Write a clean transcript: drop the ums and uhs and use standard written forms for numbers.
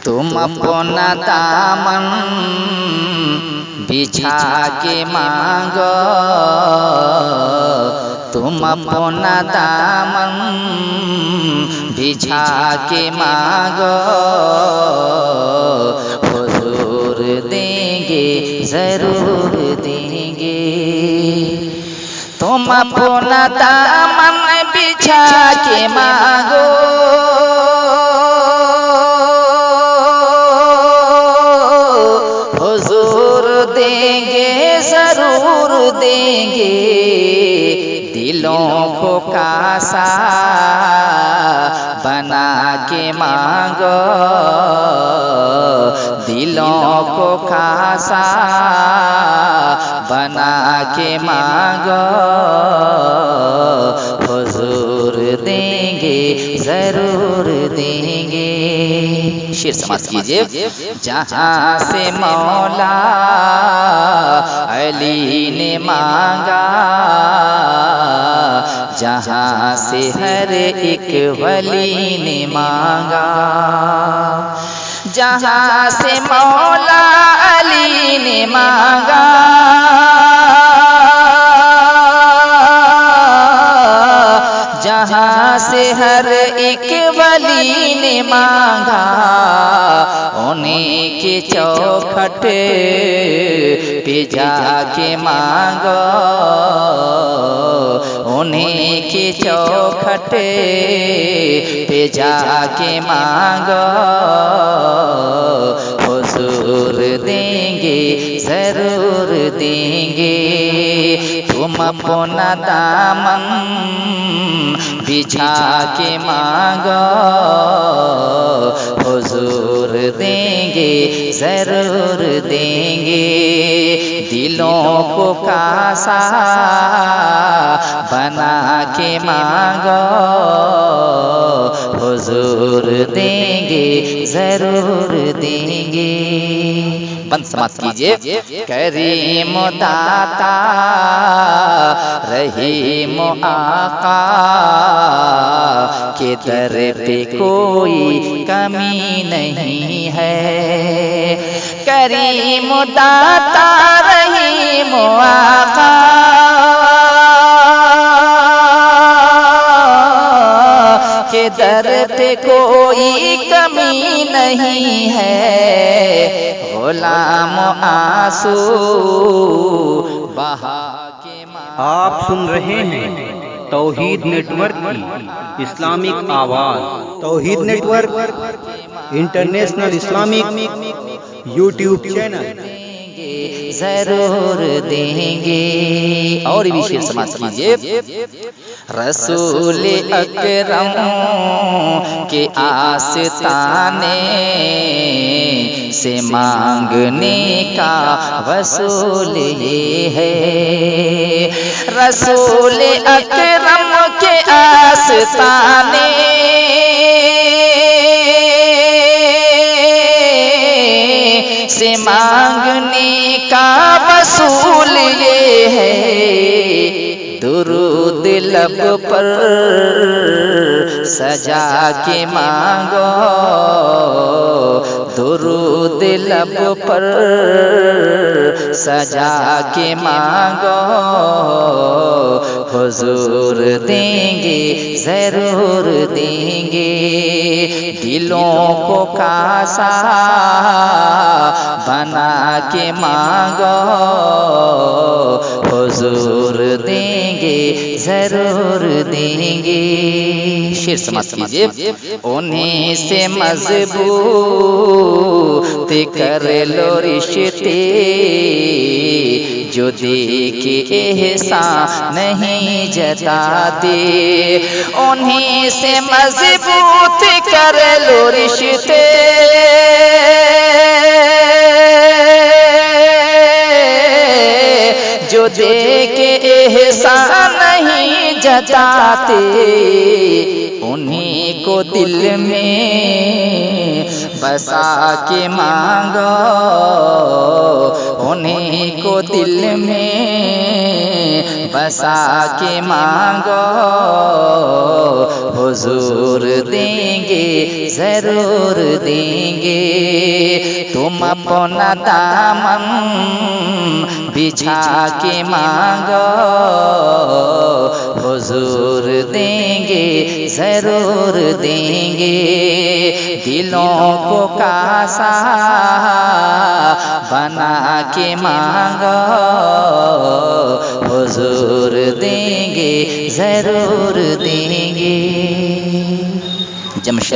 तुम अपना दामन बिछा के मांगो, तुम अपना दामन बिछा के मांगो, हुजूर देंगे जरूर देंगे। तुम अपना दामन बिछा के मांगो, हुजूर देंगे जरूर देंगे। दिलों को कासा बना के मांगो, दिलों को कासा बना के मांगो, हुजूर देंगे जरूर देंगे। शेर समाप्त कीजिए। जहाँ से मौला अली ने मांगा, जहाँ से हर एक वली ने मांगा, जहाँ से मौला अली ने मांगा, जहाँ से हर एक वली ने मांगा, उन्हीं के चौखट पे जाके मांगो, उन्हीं के चौखट पे जाके मांगो, हुजूर देंगे जरूर देंगे। तुम अपना दामन बिछा के मांगो, हुजूर देंगे जरूर देंगे। दिलों को कासा बना के मांगो, हुजूर देंगे जरूर देंगे। बंद समाप्त कीजिए। करीम दाता रहीम आका के दर पे कोई कमी नहीं है। करीम दाता रहीम आका के दर पे कोई कमी नहीं है। गुलाम आंसू बहा के आप सुन रहे हैं तौहीद नेटवर्क की इस्लामिक आवाज़। Tauheed network international Islamic YouTube channel. जरूर देंगे। और भी शेर समाप्त कीजिए। रसूल अकरम के आस्ताने से मांगने का वसूल ये है। रसूल अकरम के आस्ताने से मांगने का वसूल ये है। दुरूद लब पर सजा के मांगो, दुरूद लब पर सजा के मांगो, हुजूर देंगे जरूर देंगे। दिलों को कासा बना के मांगो, हुजूर देंगे जरूर देंगे। शेर समाप्त कीजिए। उन्हीं से मजबूत कर लो रिश्ते, जो दे के एहसान नहीं जताते। उन्हीं से मजबूत कर लो रिश्ते, जो दे के एहसान नहीं जताते। उन्हीं को दिल में बसा के मांगो, उन्हीं को दिल में बसा के मांगो, हुजूर देंगे जरूर देंगे। तुम अपना दामन बिछा के मांगो, हुजूर देंगे जरूर देंगे। दिलों को कासा बना के मांगो, हुजूर देंगे जरूर देंगे। जमशेद